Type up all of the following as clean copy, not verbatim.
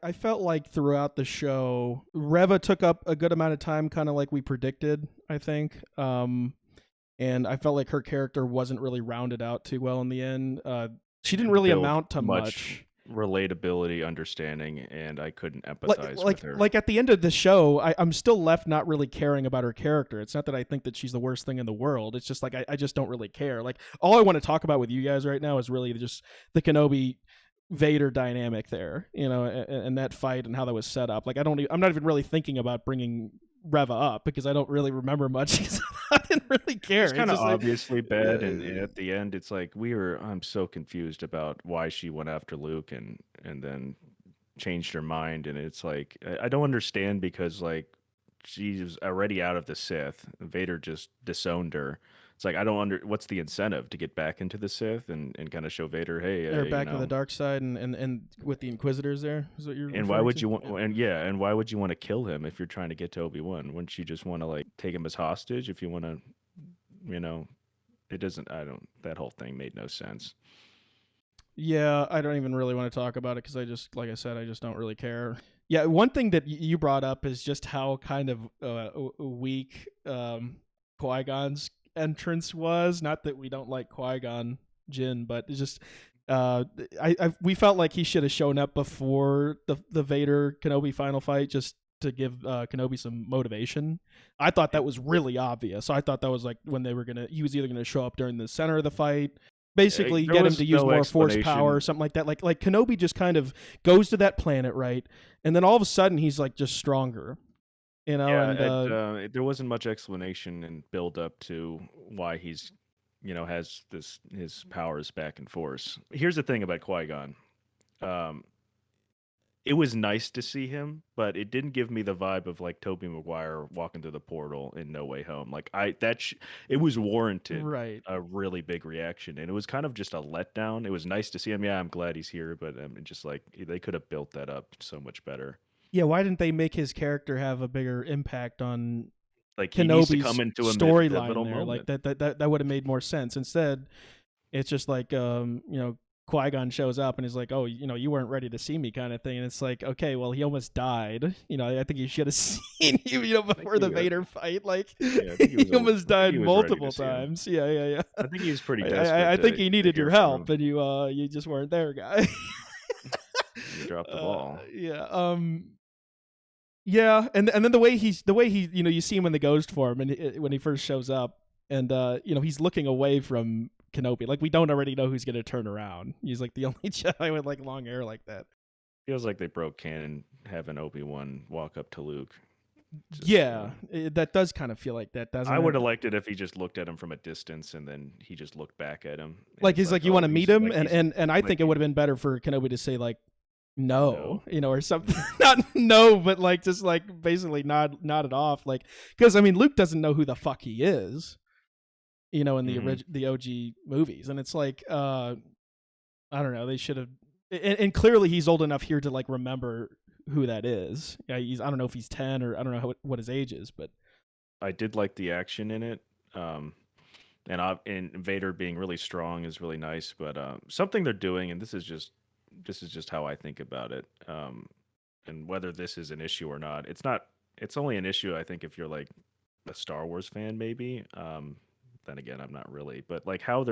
I felt like throughout the show, Reva took up a good amount of time, kind of like we predicted, I think. And I felt like her character wasn't really rounded out too well in the end. She didn't Didn't really build amount to much much. relatability, understanding, and I couldn't like empathize with like her. like at the end of the show, I'm still left not really caring about her character. It's not that I think that she's the worst thing in the world. It's just like I just don't really care. Like all I want to talk about with you guys right now is really just the Kenobi Vader dynamic there, and that fight and how that was set up. Like I'm not even really thinking about bringing Reva up because I don't really remember much because I didn't really She's care. It's kind of just like obviously bad, and at the end, it's like I'm so confused about why she went after Luke and then changed her mind, and it's like I don't understand because like she's already out of the Sith. Vader just disowned her. It's like I don't what's the incentive to get back into the Sith and kind of show Vader, hey, they're back to the dark side and with the Inquisitors there is what you're and why referring would to. you want Yeah. and why would you want to kill him if you're trying to get to Obi-Wan? Wouldn't you just want to like take him as hostage if you want to, you know, it doesn't I don't that whole thing made no sense. Yeah, I don't even really want to talk about it because I just, like I said, I just don't really care. Yeah, one thing that you brought up is just how kind of weak Qui Gon's entrance was. Not that we don't like Qui Gon Jinn, but it's just uh, we felt like he should have shown up before the Vader Kenobi final fight just to give Kenobi some motivation. I thought that was really obvious. I thought that was like when he was either gonna show up during the center of the fight, basically There get him was to use no more force power or explanation. something like that. Like Kenobi just kind of goes to that planet, right? And then all of a sudden he's like just stronger, Yeah, and there wasn't much explanation and build up to why he's, has his powers back and forth. Here's the thing about Qui-Gon. Um, it was nice to see him, but it didn't give me the vibe of like Tobey Maguire walking through the portal in No Way Home. Like it was warranted right. a really big reaction, and it was kind of just a letdown. It was nice to see him. Yeah, I'm glad he's here, but just like they could have built that up so much better. Yeah, why didn't they make his character have a bigger impact on Like he needs to Kenobi's come into a storyline pivotal there? Like moment. that would have made more sense. Instead, it's just like Qui Gon shows up and is like, "Oh, you weren't ready to see me," kind of thing. And it's like, okay, well, he almost died. I think you should have seen you, I think before the Vader fight. Like, yeah, I think he he was almost I think died he was ready to multiple see him. times. Yeah, yeah, yeah. I think he was pretty I desperate think to he needed your hear from help, him. and you just weren't there, guy. He dropped the ball. Yeah. Yeah, and then the way he you see him in the ghost form and when he first shows up, and he's looking away from Kenobi. Like we don't already know who's gonna turn around. He's like the only Jedi with like long hair like that. Feels like they broke canon having Obi-Wan walk up to Luke. Just Yeah, that does kind of feel like that, I doesn't would it? have liked it if he just looked at him from a distance and then he just looked back at him and Like it's he's like, like, you want oh, to meet he's him, like he's and I like think it would have been better for Kenobi to say like no, no. or something. Not no, but like just like basically nod it off, like because I mean Luke doesn't know who the fuck he is, in Mhm. the OG movies, and it's like I don't know, they should have, and clearly he's old enough here to like remember who that is. Yeah, I don't know if he's 10 or I don't know what his age is, but I did like the action in it. And Vader being really strong is really nice, but something they're doing, and this is just how I think about it. And whether this is an issue or not, it's not. It's only an issue, I think, if you're like a Star Wars fan, maybe. Then again, I'm not really. But like how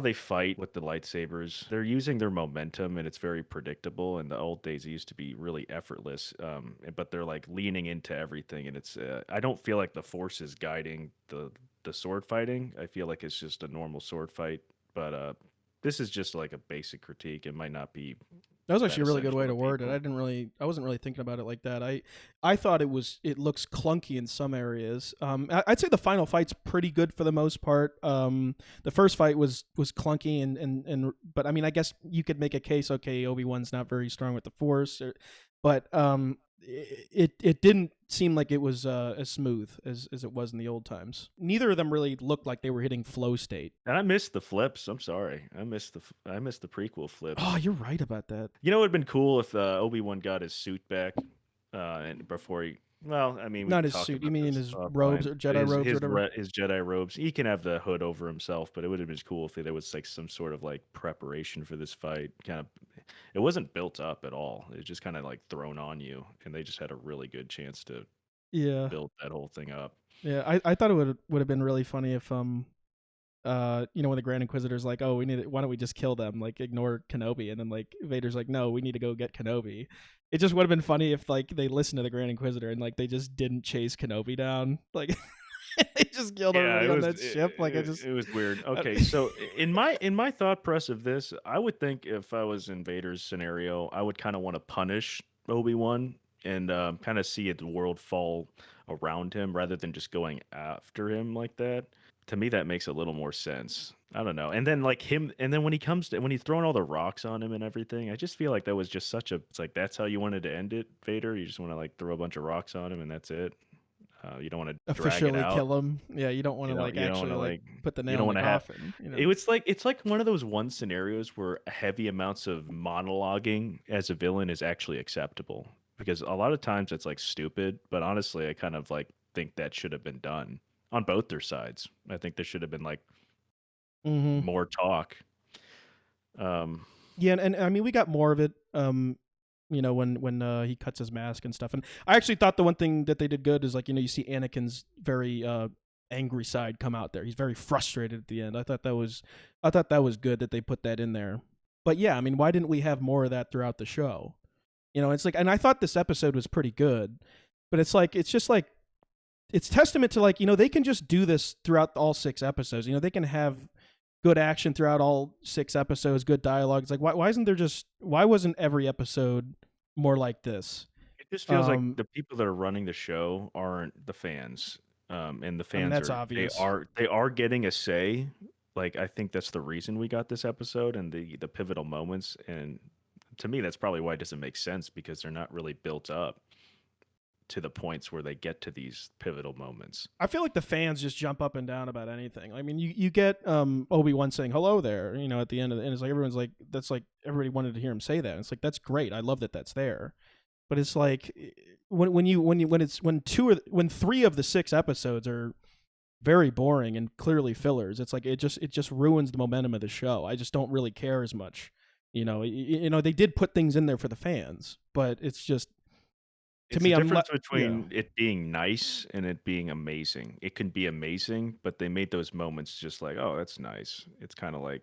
they fight with the lightsabers, they're using their momentum, and it's very predictable. In the old days, it used to be really effortless. But they're like leaning into everything, and it's. I don't feel like the Force is guiding the sword fighting. I feel like it's just a normal sword fight. But this is just like a basic critique. It might not be that was that actually a really good essential way to to word it. people. I wasn't really thinking about it like that. I thought it looks clunky in some areas. I'd say the final fight's pretty good for the most part. The first fight was clunky but I mean I guess you could make a case. Okay, Obi-Wan's not very strong with the Force, but it didn't seem like it was as smooth as it was in the old times. Neither of them really looked like they were hitting flow state. And I missed the flips. I'm sorry. I missed the prequel Oh, flips. you're right about that. You know, it'd been cool if Obi-Wan got his suit back, and before he. Well, I mean, we Not can his talk suit. You about mean this his robes offline. or Jedi robes or whatever? His Jedi robes. He can have the hood over himself, but it would have been cool if there was like some sort of like preparation for this fight, kind of it wasn't built up at all. It was just kind of like thrown on you, and they just had a really good chance to Yeah, build that whole thing up. yeah. I thought it would have been really funny if when the Grand Inquisitor's like, oh, why don't we just kill them, like ignore Kenobi, and then like Vader's like, no, we need to go get Kenobi. It just would have been funny if like they listened to the Grand Inquisitor and like they just didn't chase Kenobi down, like they just killed Yeah, everybody on that ship. Like it was weird. Okay, so in my thought process of this, I would think if I was in Vader's scenario, I would kind of want to punish Obi-Wan and kind of see the world fall around him rather than just going after him like that. To me, that makes a little more sense. I don't know. And then like him, and then when he's throwing all the rocks on him and everything, I just feel like that was just such a. It's like that's how you wanted to end it, Vader. You just want to like throw a bunch of rocks on him and that's it. You don't want to drag it officially out. kill him. Yeah, you don't want to like You don't want actually to like like put the you nail don't in the want to have coffin. it's like one of those one scenarios where heavy amounts of monologuing as a villain is actually acceptable because a lot of times it's like stupid, but honestly, I kind of like think that should have been done on both their sides. I think there should have been like Mm-hmm. more talk. Um, Yeah, and I mean we got more of it. When he cuts his mask and stuff. And I actually thought the one thing that they did good is like you see Anakin's very angry side come out there. He's very frustrated at the end. I thought that was good that they put that in there. But yeah, I mean, why didn't we have more of that throughout the show? It's like, and I thought this episode was pretty good, but it's like it's just like it's testament to like they can just do this throughout all 6 episodes. They can have good action throughout all 6 episodes, good dialogue. It's like why wasn't every episode more like this? it just feels like the people that are running the show aren't the fans, and the I mean fans that's are obvious. they are getting a say. Like I think that's the reason we got this episode and the pivotal moments. And to me, that's probably why it doesn't make sense because they're not really built up to the points where they get to these pivotal moments. I feel like the fans just jump up and down about anything. I mean, you get Obi-Wan saying hello there, at the end of the and it's like everyone's like that's like everybody wanted to hear him say that. It's like that's great. I love that that's there. But it's like when 3 of the 6 episodes are very boring and clearly fillers, it's like it just ruins the momentum of the show. I just don't really care as much. They did put things in there for the fans, but it's just to It's me the I'm difference yeah. between it being nice and it being amazing. It can be amazing, but they made those moments just like, oh, that's nice. It's kind of like,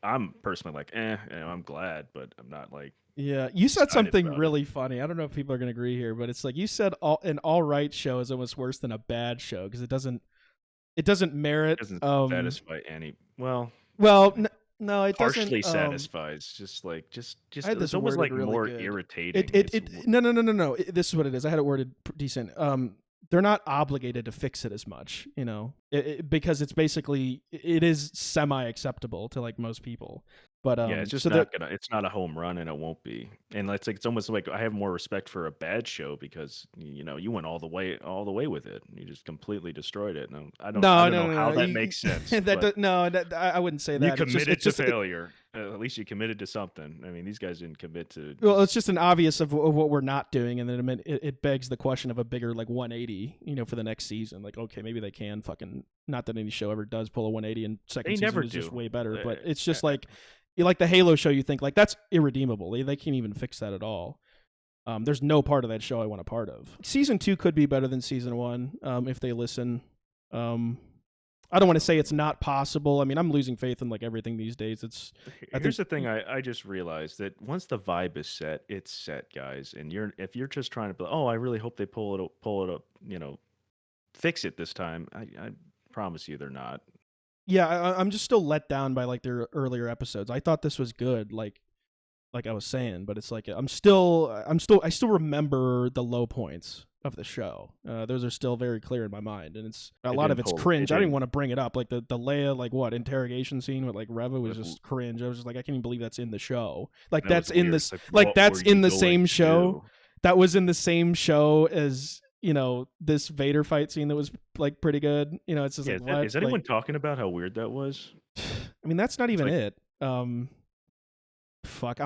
I'm personally like, I'm glad, but I'm not like Yeah, you said excited something about it. really funny. I don't know if people are going to agree here, but it's like you said an all right show is almost worse than a bad show because it doesn't merit Doesn't satisfy any. Well, well no, it doesn't partially satisfies. Just like, I just had this it's almost worded like really more good. irritating. No, no, no, no, no. This is what it is. I had it worded decent. They're not obligated to fix it as much, because it's basically it is semi acceptable to like most people. But Yeah, it's just so that it's not a home run and it won't be. And it's like it's almost like I have more respect for a bad show because you went all the way with it. You just completely destroyed it. And I no, don't no, know no, how no. that makes sense, but No, I wouldn't say you that. committed It's to just failure. At least you committed to something. I mean, these guys didn't commit to well, it's just just an obvious of what we're not doing, and then it begs the question of a bigger like 180, for the next season. Like, okay, maybe they can fucking not that any show ever does pull a 180, and second they season never is just do. way better. But it's Uh, just like you like the Halo show, you think like that's irredeemable. They can't even fix that at all. There's no part of that show I want a part of. Season 2 could be better than season 1 if they listen. I don't want to say it's not possible. I mean, I'm losing faith in like everything these days. I think Here's the thing I just realized that once the vibe is set, it's set, guys. And if you're just trying to be, oh, I really hope they pull it up, fix it this time. I promise you they're not. yeah, I'm just still let down by like their earlier episodes. I thought this was good, like I was saying, but it's like I still remember the low points of the show. Those are still very clear in my mind, and it's a It lot of didn't it's pull cringe. it I didn't didn't want to bring it up, like the Leia like what interrogation scene with like Reva was with just cringe. I was just like I can't even believe that's in the show. Like that that's was in weird. this It's like, like what were that's you in the going same to show. do? That was in the same show as this Vader fight scene that was like pretty good. It's just Yeah, like what is anyone talking about how weird that was? I mean, that's not It's even like it. fuck.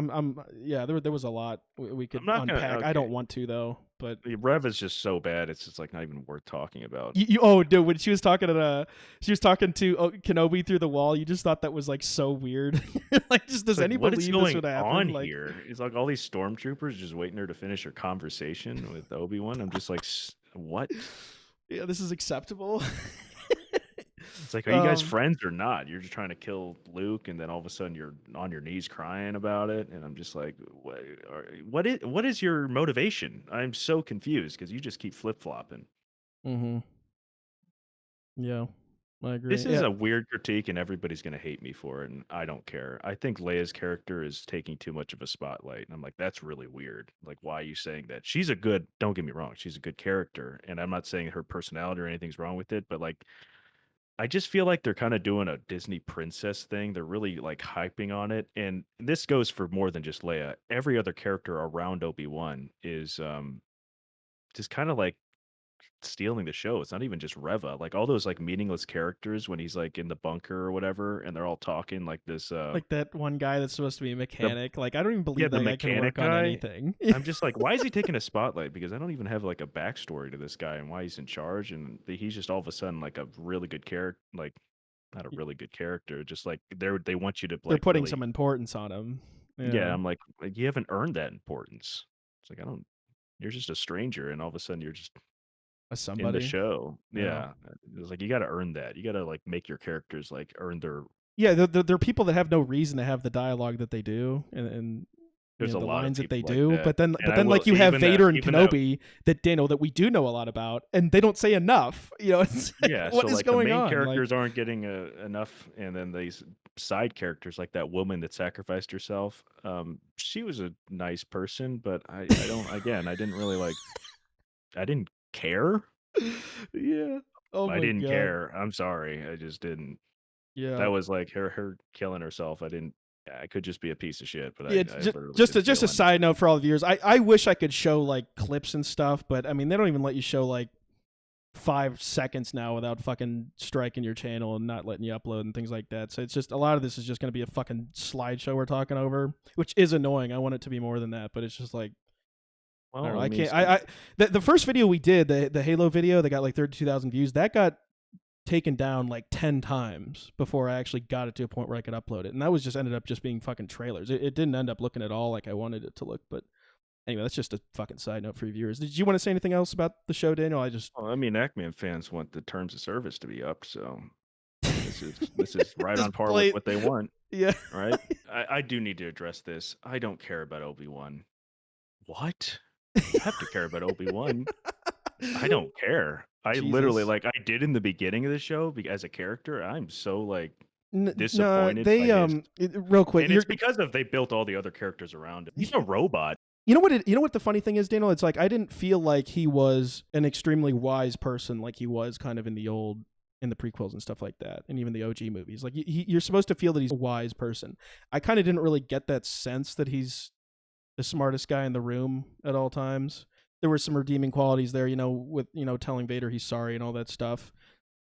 Yeah. There was a lot we could I'm not gonna. unpack. I Okay, don't want to though, but. the Rev is just so bad. It's just like not even worth talking about. Oh dude, when she was talking to Kenobi through the wall, you just thought that was like so weird. Like, just does Like, anyone what is believe this going would happen? on Like, here? It's like all these stormtroopers just waiting her to finish her conversation with Obi-Wan. I'm just like, what? yeah, this is acceptable. It's like, are you guys um, friends or not? You're just trying to kill Luke, and then all of a sudden you're on your knees crying about it, and I'm just like, what is your motivation? I'm so confused because you just keep flip flopping. mm-hmm. Yeah, I agree. This is Yeah, a weird critique, and everybody's gonna hate me for it, and I don't care. I think Leia's character is taking too much of a spotlight, and I'm like, that's really weird. Like, why are you saying that? She's a good. Don't get me wrong, she's a good character, and I'm not saying her personality or anything's wrong with it, but like, I just feel like they're kind of doing a Disney princess thing. They're really like hyping on it, and this goes for more than just Leia. Every other character around Obi-Wan is just kind of like stealing the show. It's not even just Reva. Like all those like meaningless characters when he's like in the bunker or whatever, and they're all talking like this. like that one guy that's supposed to be a The mechanic. Like, I don't even Yeah, believe the that guy can mechanic work on guy. anything. I'm just like, why is he taking a spotlight? Because I don't even have like a backstory to this guy and why he's in charge, and he's just all of a sudden like a really good character. Like not a really good character. Just like they want you to They're like putting really. some importance on him. Yeah, Yeah, I'm like you haven't earned that importance. It's like I don't. You're just a stranger, and all of a sudden you're just as in the somebody. show. Yeah. Yeah, it's like you got to earn that. You got to like make your characters like earn their. Yeah, they're people that have no reason to have the dialogue that they do, and There's a the lot of lines that they people like do. that, But then, and I will like you have Vader and even that. Kenobi that that we do know a lot about, and they don't say enough. It's like, Yeah, so what is like the going main on? Like, characters aren't getting enough, and then these side characters, like that woman that sacrificed herself. She was a nice person, but I don't. Again, I didn't really like. I didn't care. yeah. Oh I my didn't god. care. I'm sorry. I just didn't. That Yeah. was like her killing herself. I didn't. Yeah, I could just be a piece of shit, but Yeah, I literally didn't just a feel side anything. note for all the viewers. I wish I could show like clips and stuff, but I mean they don't even let you show like 5 seconds now without fucking striking your channel and not letting you upload and things like that. So it's just a lot of this is just going to be a fucking slideshow we're talking over, which is annoying. I want it to be more than that, but it's just like I don't Well, know. I I mean, can't. The first video we did, the Halo video, that got like 32,000 views. That got taken down like 10 times before I actually got it to a point where I could upload it, and that was just ended up just being fucking trailers. It didn't end up looking at all like I wanted it to look, but. Anyway, that's just a fucking side note for your viewers. Did you want to say anything else about the show, Daniel? well, I mean, Ackman fans want the terms of service to be up, so this is right just on par with play. what they want, Yeah. right? I do need to address this. I don't care about Obi-Wan. What? You have to care about Obi-Wan. I don't care. I literally Jesus. like I did in the beginning of the show as a character. I'm so like No, disappointed by they his, real quick. and it's because of they built all the other characters around him. He's a robot. You know what the funny thing is, Daniel? It's like I didn't feel like he was an extremely wise person like he was kind of in the prequels and stuff like that, and even the OG movies. Like you're supposed to feel that he's a wise person. I kind of didn't really get that sense that he's the smartest guy in the room at all times. There were some redeeming qualities there, with telling Vader he's sorry and all that stuff.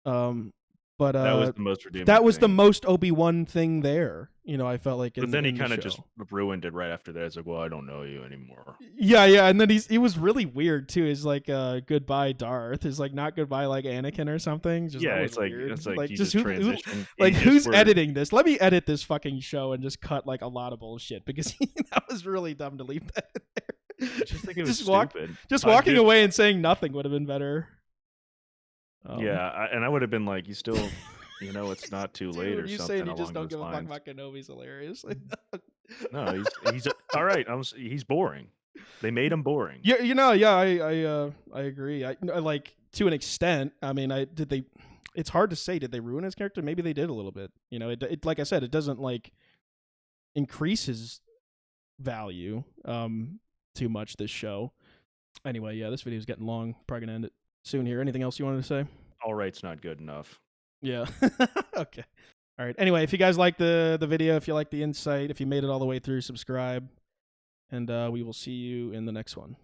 Um, but That was the most redeeming that was the thing. most Obi-Wan thing there. I felt like But then he in the kind of show. just ruined it right after that. It's like, well, I don't know you anymore. Yeah, and then he was really weird too. He's like goodbye Darth. Is like not goodbye like Anakin or something. Just Yeah, that was it's weird. like Like you just just transitioned. like He just who's were editing this? Let me edit this fucking show and just cut like a lot of bullshit because that was really dumb to leave that in there. I just think it was just stupid. just I walking did, away and saying nothing would have been better. yeah, and I would have been like, you still, it's not too late Dude, or you something saying you just along don't those give a fuck lines. about Kenobi's hilarious. No, he's all right. He's boring. They made him boring. Yeah, I agree. I like to an extent. I mean, it's hard to say. Did they ruin his character? Maybe they did a little bit. It like I said, it doesn't like increase his value too much. This show. Anyway, yeah, this video is getting long. Probably gonna end it soon here. Anything else you wanted to say? All right's not good enough. Yeah. Okay. All right. Anyway, if you guys like the video, if you like the insight, if you made it all the way through, subscribe, and we will see you in the next one.